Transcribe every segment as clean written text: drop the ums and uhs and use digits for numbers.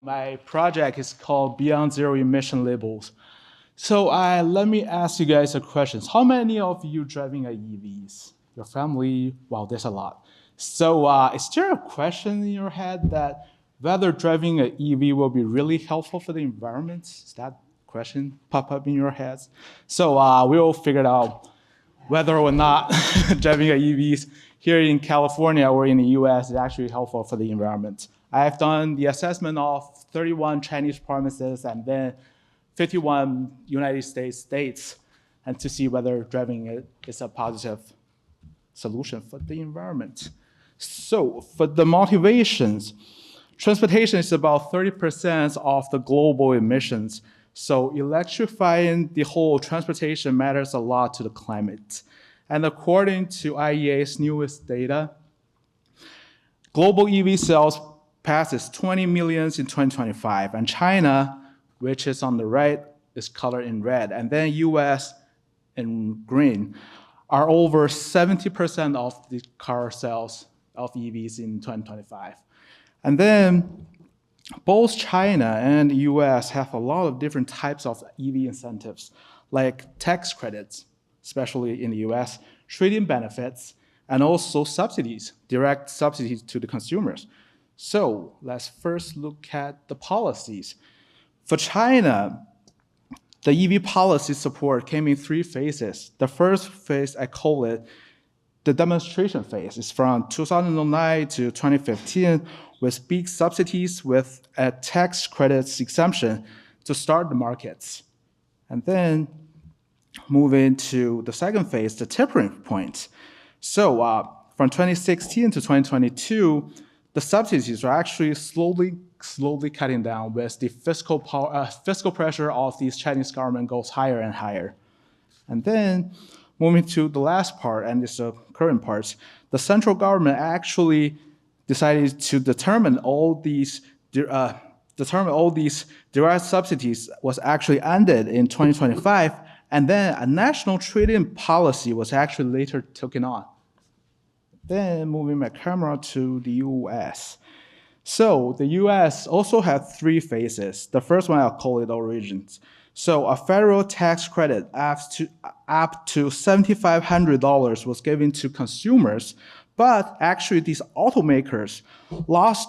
My project is called Beyond Zero Emission Labels. So let me ask you guys a question. How many of you driving a EVs? Your family? Wow, there's a lot. So is there a question in your head that whether driving an EV will be really helpful for the environment? Is that question pop up in your heads? So we'll figure it out whether or not driving EVs here in California or in the US is actually helpful for the environment. I've done the assessment of 31 Chinese provinces and then 51 United States and to see whether driving it is a positive solution for the environment. So for the motivations, transportation is about 30% of the global emissions. So electrifying the whole transportation matters a lot to the climate. And according to IEA's newest data, global EV sales passes 20 million in 2025, and China, which is on the right, is colored in red, and then US in green, are over 70% of the car sales of EVs in 2025. And then both China and the US have a lot of different types of EV incentives, like tax credits, especially in the US, trade-in benefits, and also subsidies, direct subsidies to the consumers. So let's first look at the policies. For China, the EV policy support came in 3 phases. The first phase, I call it the demonstration phase. It's from 2009 to 2015 with big subsidies with a tax credits exemption to start the markets. And then moving to the second phase, the tipping point. So from 2016 to 2022, the subsidies are actually slowly cutting down with the fiscal pressure of these Chinese government goes higher and higher. And then moving to the last part, and it's the current part, the central government actually decided to determine all these direct subsidies was actually ended in 2025, and then a national trade-in policy was actually later taken on. Then moving my camera to the US. So the US also had 3 phases. The first one, I'll call it origins. So a federal tax credit up to $7,500 was given to consumers, but actually these automakers lost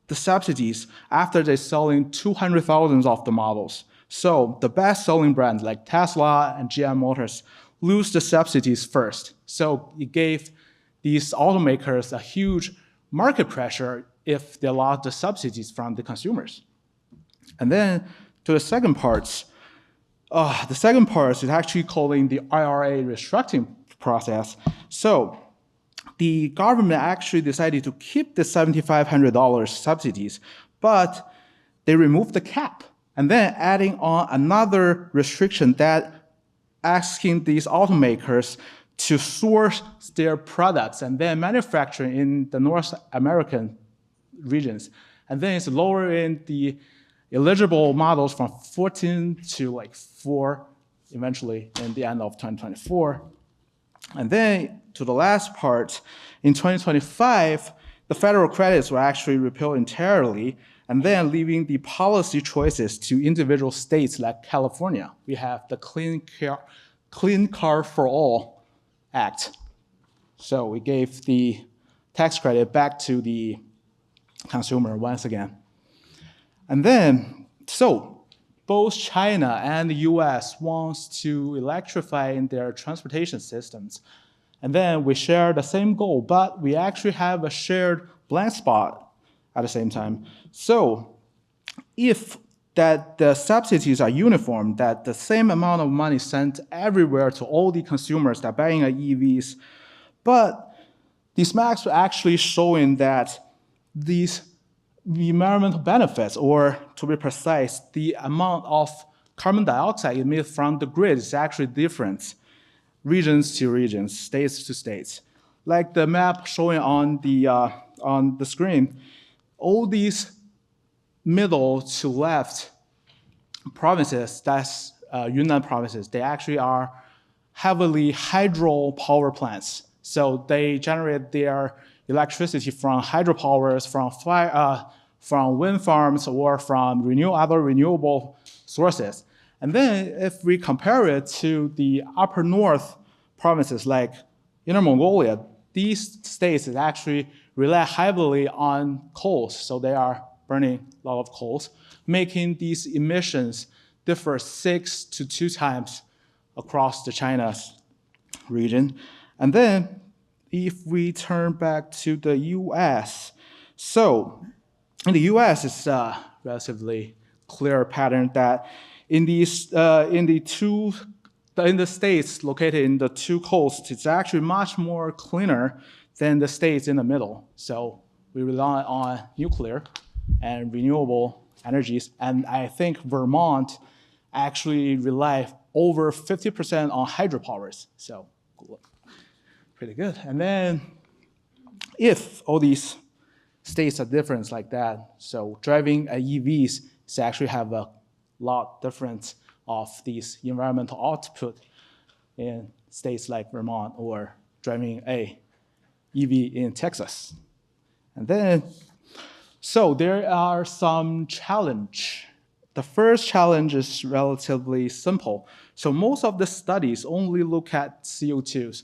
the subsidies after they selling 200,000 of the models. So the best-selling brands like Tesla and GM Motors lose the subsidies first. So it gave these automakers a huge market pressure if they lost the subsidies from the consumers. And then to the second part, is actually calling the IRA restructuring process. So the government actually decided to keep the $7,500 subsidies, but they removed the cap and then adding on another restriction that asking these automakers to source their products and then manufacture in the North American regions. And then it's lowering the eligible models from 14 to like 4 eventually in the end of 2024. And then to the last part, in 2025, the federal credits were actually repealed entirely, and then leaving the policy choices to individual states like California. We have the Clean Car for All Act. So we gave the tax credit back to the consumer once again. And then, so both China and the US wants to electrify in their transportation systems. And then we share the same goal, but we actually have a shared blind spot at the same time. So if that the subsidies are uniform, that the same amount of money sent everywhere to all the consumers that are buying EVs, but these maps are actually showing that these environmental benefits, or to be precise, the amount of carbon dioxide emitted from the grid is actually different, regions to regions, states to states. Like the map showing on the screen, all these middle to left provinces, that's Yunnan provinces, they actually are heavily hydro power plants. So they generate their electricity from hydropowers, from from wind farms or from other renewable sources. And then if we compare it to the upper north provinces like Inner Mongolia, these states actually rely heavily on coals, so they are burning a lot of coals, making these emissions differ 6 to 2 times across the China's region. And then if we turn back to the US, so in the US, it's a relatively clear pattern that in the states located in the two coasts, it's actually much more cleaner than the states in the middle. So we rely on nuclear and renewable energies. And I think Vermont actually rely over 50% on hydropowers. So pretty good. And then if all these states are different like that, so driving EVs is actually have a lot difference of these environmental output in states like Vermont or driving a EV in Texas. And then, so there are some challenge. The first challenge is relatively simple. So most of the studies only look at CO2s,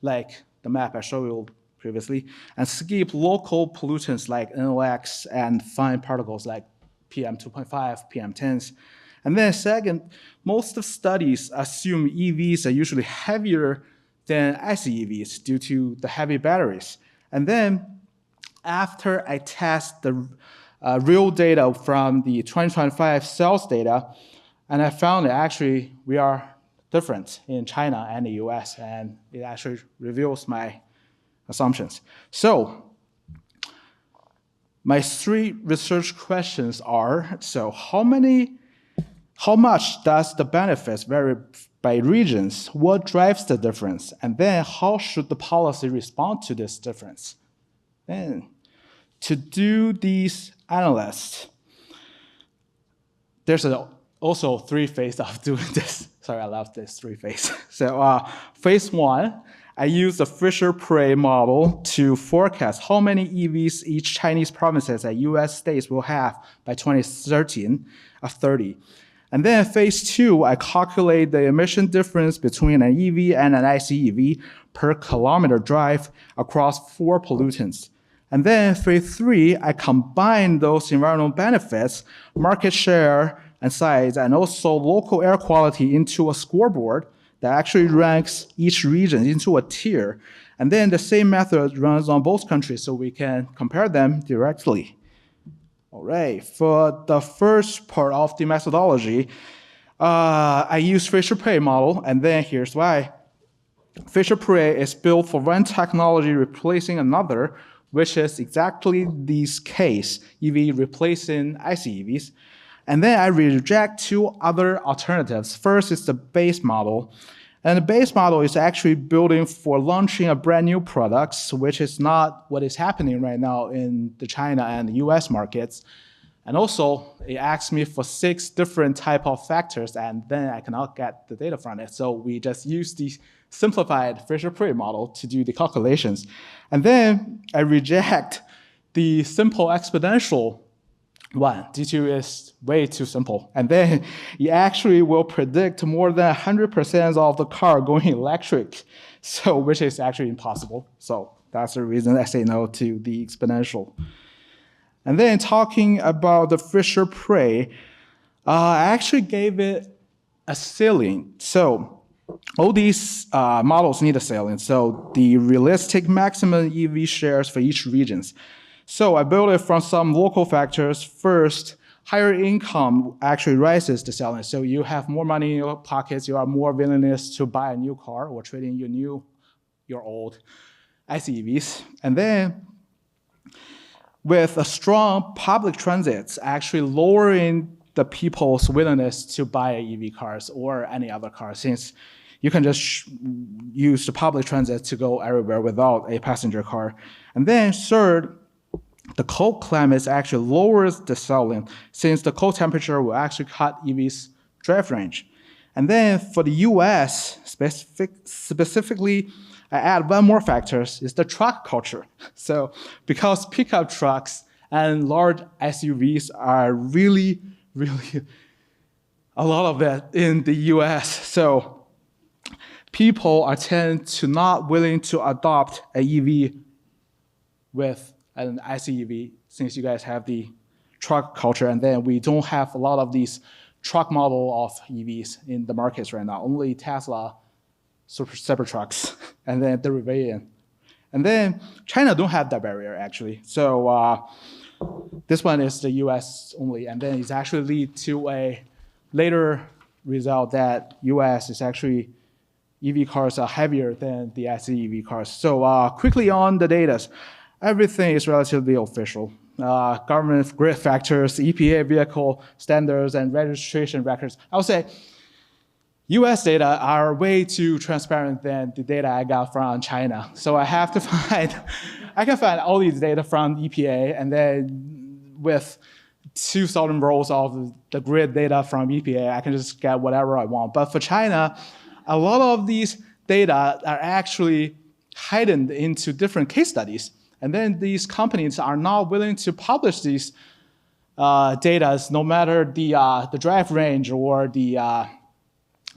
like the map I showed you previously, and skip local pollutants like NOx and fine particles like PM2.5, PM10s. And then second, most of studies assume EVs are usually heavier than ICE EVs due to the heavy batteries. And then after I test the real data from the 2025 sales data, and I found that actually we are different in China and the US, and it actually reveals my assumptions. So my 3 research questions are, so how much does the benefits vary by regions? What drives the difference? And then how should the policy respond to this difference? And to do these analysis, there's also 3 phases of doing this. Sorry, I love this 3 phase. So phase 1, I use the Fisher-Price model to forecast how many EVs each Chinese provinces and US states will have by 2030. And then phase 2, I calculate the emission difference between an EV and an ICE EV per kilometer drive across 4 pollutants. And then phase 3, I combine those environmental benefits, market share and size, and also local air quality into a scoreboard that actually ranks each region into a tier. And then the same method runs on both countries so we can compare them directly. All right, for the first part of the methodology, I use Fisher-Price model, and then here's why. Fisher-Price is built for one technology replacing another, which is exactly this case, EV replacing ICE EVs. And then I reject 2 other alternatives. First is the base model. And the base model is actually building for launching a brand new products, which is not what is happening right now in the China and the US markets. And also, it asks me for 6 different type of factors, and then I cannot get the data from it. So we just use the simplified Fisher-Price model to do the calculations. And then I reject the simple exponential one due to it's way too simple. And then it actually will predict more than 100% of the car going electric, so which is actually impossible. So that's the reason I say no to the exponential. And then talking about the Fisher-Price, I actually gave it a ceiling. So all these models need a ceiling. So the realistic maximum EV shares for each regions. So I built it from some local factors. First, higher income actually raises the ceiling. So you have more money in your pockets, you have more willingness to buy a new car or trade in your old ICE EVs. And then with a strong public transit, actually lowering the people's willingness to buy EV cars or any other car, since you can just use the public transit to go everywhere without a passenger car. And then third, the cold climate actually lowers the ceiling, since the cold temperature will actually cut EV's drive range. And then for the US, specifically, I add one more factor, is the truck culture. So because pickup trucks And large SUVs are really, really a lot of that in the US. So people are tend to not willing to adopt an EV with an ICE, since you guys have the truck culture, and then we don't have a lot of these truck model of EVs in the markets right now. Only Tesla, Cybertrucks, and then the Rivian. And then China don't have that barrier actually. So this one is the US only, and then it's actually lead to a later result that US is actually EV cars are heavier than the ICE EV cars. So quickly on the data, everything is relatively official. Government grid factors, EPA vehicle standards, and registration records. I would say US data are way too transparent than the data I got from China. So I have to find, I can find all these data from EPA, and then with 2,000 rows of the grid data from EPA, I can just get whatever I want. But for China, a lot of these data are actually hidden into different case studies. And then these companies are not willing to publish these data, no matter the drive range or the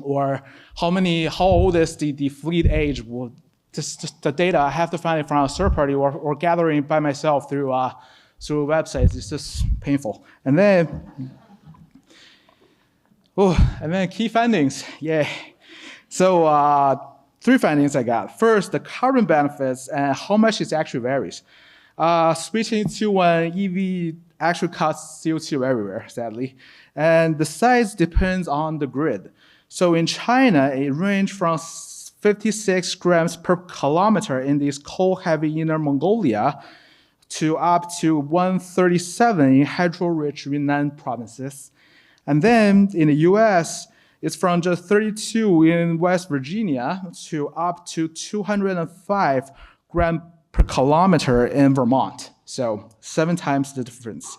or how old is the fleet age. Just the data I have to find it from a third party or gathering by myself through websites. It's just painful. And then key findings. Yay. So 3 findings I got. First, the carbon benefits and how much it actually varies. Switching to an EV actually cuts CO2 everywhere, sadly. And the size depends on the grid. So in China, it ranges from 56 grams per kilometer in this coal-heavy Inner Mongolia to up to 137 in hydro-rich Yunnan provinces. And then in the US, it's from just 32 in West Virginia to up to 205 grams per kilometer in Vermont. So 7 times the difference.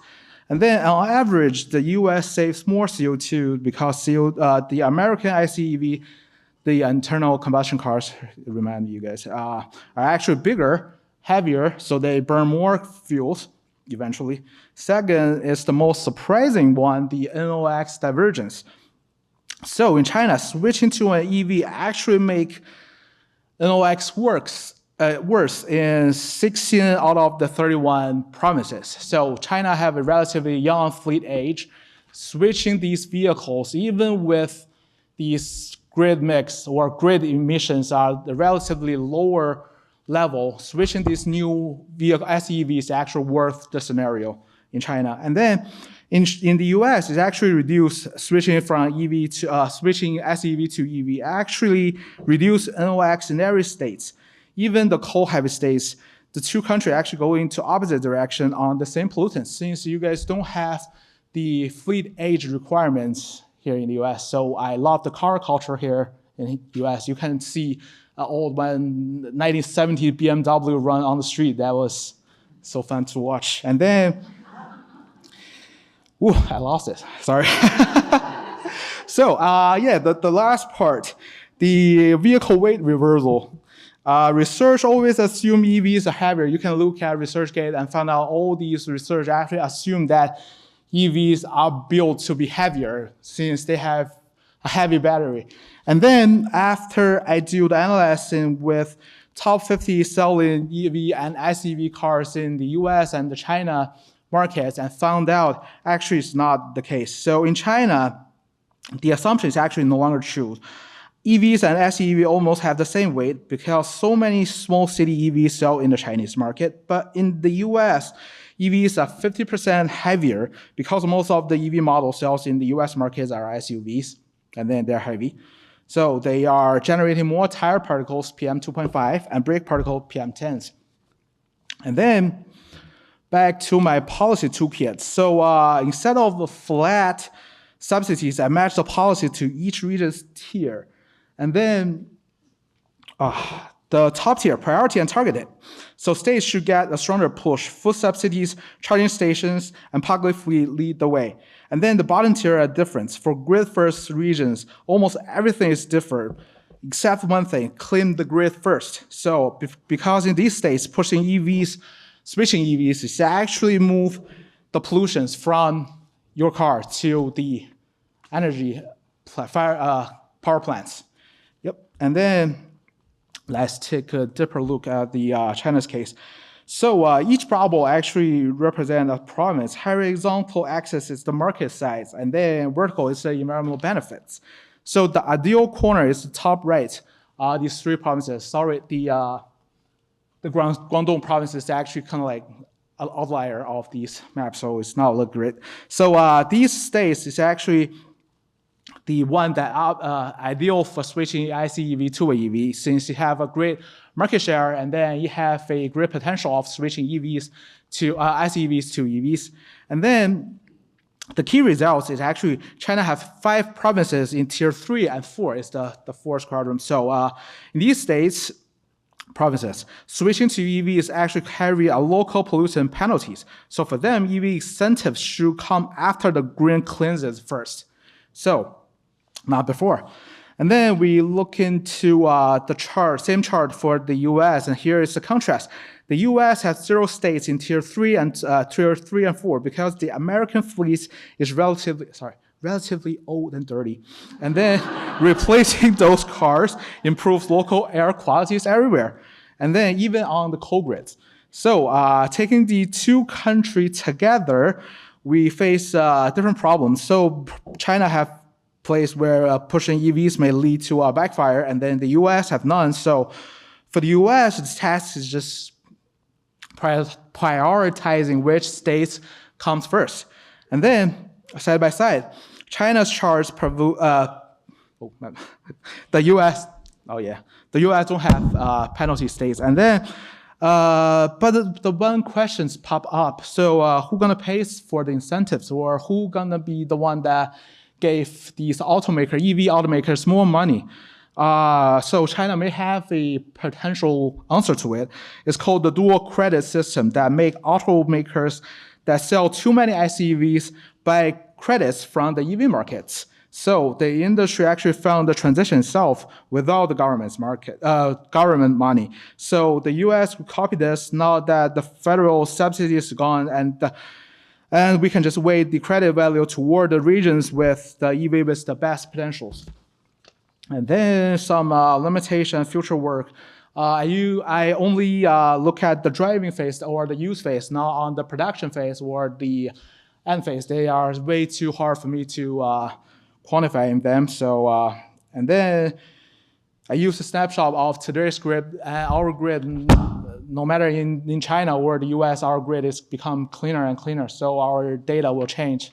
And then on average, the US saves more CO2 because the American ICE EV, the internal combustion cars, remind you guys, are actually bigger, heavier, so they burn more fuels eventually. Second is the most surprising one, the NOx divergence. So in China, switching to an EV actually make NOx worse in 16 out of the 31 provinces. So China have a relatively young fleet age. Switching these vehicles, even with these grid mix or grid emissions are the relatively lower level, switching these new vehicle SEVs is actually worth the scenario in China. And then in the US, it's actually reduced switching from EV to switching SEV to EV actually reduce NOx in every states. Even the coal-heavy states, the 2 countries actually go into opposite direction on the same pollutants, since you guys don't have the fleet age requirements here in the US. So I love the car culture here in the US. You can see an old 1970 BMW run on the street. That was so fun to watch. And then, I lost it, sorry. So the last part, the vehicle weight reversal. Research always assume EVs are heavier. You can look at ResearchGate and find out all these research actually assume that EVs are built to be heavier since they have a heavy battery. And then after I do the analysis with top 50 selling EV and SEV cars in the US and the China markets and found out actually it's not the case. So in China, the assumption is actually no longer true. EVs and SEV almost have the same weight because so many small city EVs sell in the Chinese market. But in the US, EVs are 50% heavier because most of the EV model sales in the US markets are SUVs, and then they're heavy. So they are generating more tire particles, PM2.5, and brake particle, PM10s. And then back to my policy toolkit. So instead of the flat subsidies, I match the policy to each region's tier. And then the top tier, priority and targeted. So states should get a stronger push. Food subsidies, charging stations, and public fleet lead the way. And then the bottom tier are different. For grid-first regions, almost everything is different, except one thing, clean the grid first. So because in these states, pushing EVs switching EVs is actually move the pollutions from your car to the energy power plants. Yep. And then let's take a deeper look at the China's case. So each bubble actually represents a province. Horizontal axis is the market size, and then vertical is the environmental benefits. So the ideal corner is the top right. These three provinces. Sorry, the Guangdong province is actually kind of like an outlier of these maps, so it's not look great. So these states is actually the one that are ideal for switching ICE EV to a EV, since you have a great market share, and then you have a great potential of switching EVs to ICE EVs to EVs. And then the key results is actually China has 5 provinces in tier 3 and 4 is the fourth quadrant. So in these states, provinces, switching to EVs actually carry a local pollutant penalties. So for them, EV incentives should come after the green cleanses first. So not before. And then we look into the chart, same chart for the US, and here is the contrast. The US has 0 states in tier 3 and 4 because the American fleet is relatively old and dirty. And then replacing those cars improves local air qualities everywhere. And then even on the coal grids. So taking the two countries together, we face different problems. So China have place where pushing EVs may lead to a backfire, and then the US have none. So for the US, the task is just prioritizing which states comes first. And then side by side, China's charts the US, the US don't have penalty states. And then, but the one questions pop up. So who gonna pay for the incentives, or who gonna be the one that gave these EV automakers more money? So China may have a potential answer to it. It's called the dual credit system that make automakers that sell too many ICEVs buy credits from the EV markets. So the industry actually found the transition itself without the government money. So the US copied this now that the federal subsidy is gone, and we can just weight the credit value toward the regions with the EV with the best potentials. And then some limitation, future work. I only look at the driving phase or the use phase, not on the production phase or the end phase. They are way too hard for me to quantify them. So, and then I use a snapshot of today's grid. Our grid, no matter in China or the US, our grid is become cleaner and cleaner. So our data will change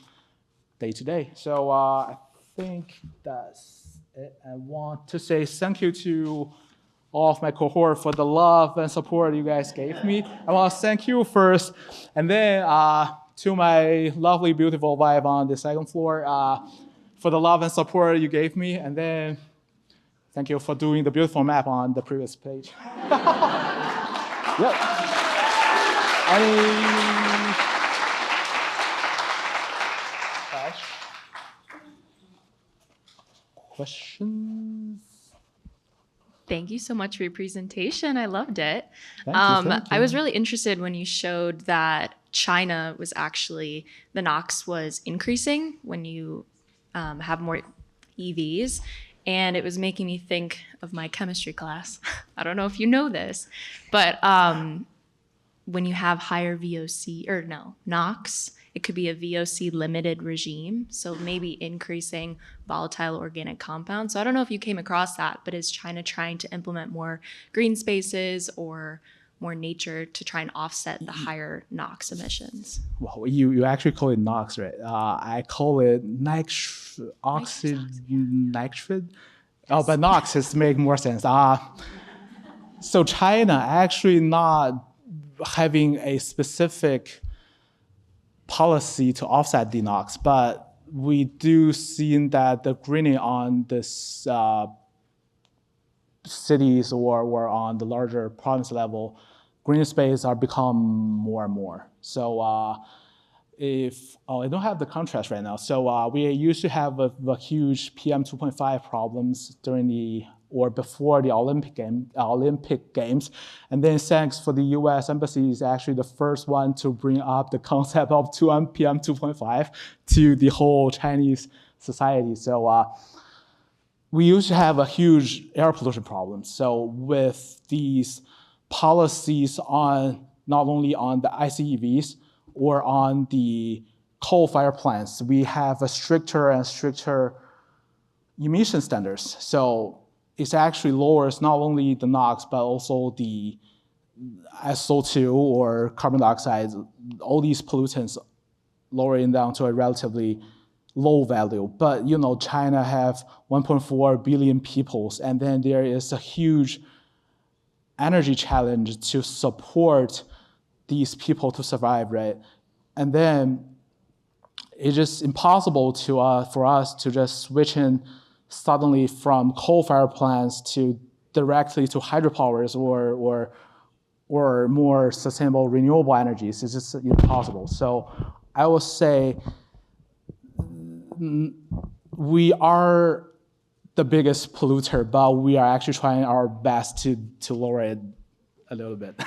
day to day. So I think that's it. I want to say thank you to all of my cohort for the love and support you guys gave me. I want to thank you first, and then to my lovely, beautiful vibe on the second floor for the love and support you gave me, and then thank you for doing the beautiful map on the previous page. Yep. Any questions? Thank you so much for your presentation. I loved it. Thank you. I was really interested when you showed that China was actually, the NOx was increasing when you have more EVs. And it was making me think of my chemistry class. I don't know if you know this, but when you have higher NOx, it could be a VOC limited regime. So maybe increasing volatile organic compounds. So I don't know if you came across that, but is China trying to implement more green spaces or more nature to try and offset the higher NOx emissions? Well, you actually call it NOx, right? I call it nitrate. Oh, but NOx is make more sense. So China actually not having a specific policy to offset the NOx, but we do see that the greening on this cities or on the larger province level, green space are become more and more. So I don't have the contrast right now. So we used to have a huge PM 2.5 problems during the or before the Olympic Games. And then thanks for the US Embassy is actually the first one to bring up the concept of 2 PM 2.5 to the whole Chinese society. So we used to have a huge air pollution problem. So with these policies on not only on the ICEVs or on the coal-fired plants, we have a stricter and stricter emission standards. So it actually lowers not only the NOx, but also the SO2 or carbon dioxide, all these pollutants lowering down to a relatively low value. But China have 1.4 billion people, and then there is a huge energy challenge to support these people to survive, right? And then it's just impossible for us to just switch in suddenly from coal-fired plants to directly to hydropowers or more sustainable renewable energies. It's just impossible. So I would say we are the biggest polluter, but we are actually trying our best to lower it a little bit.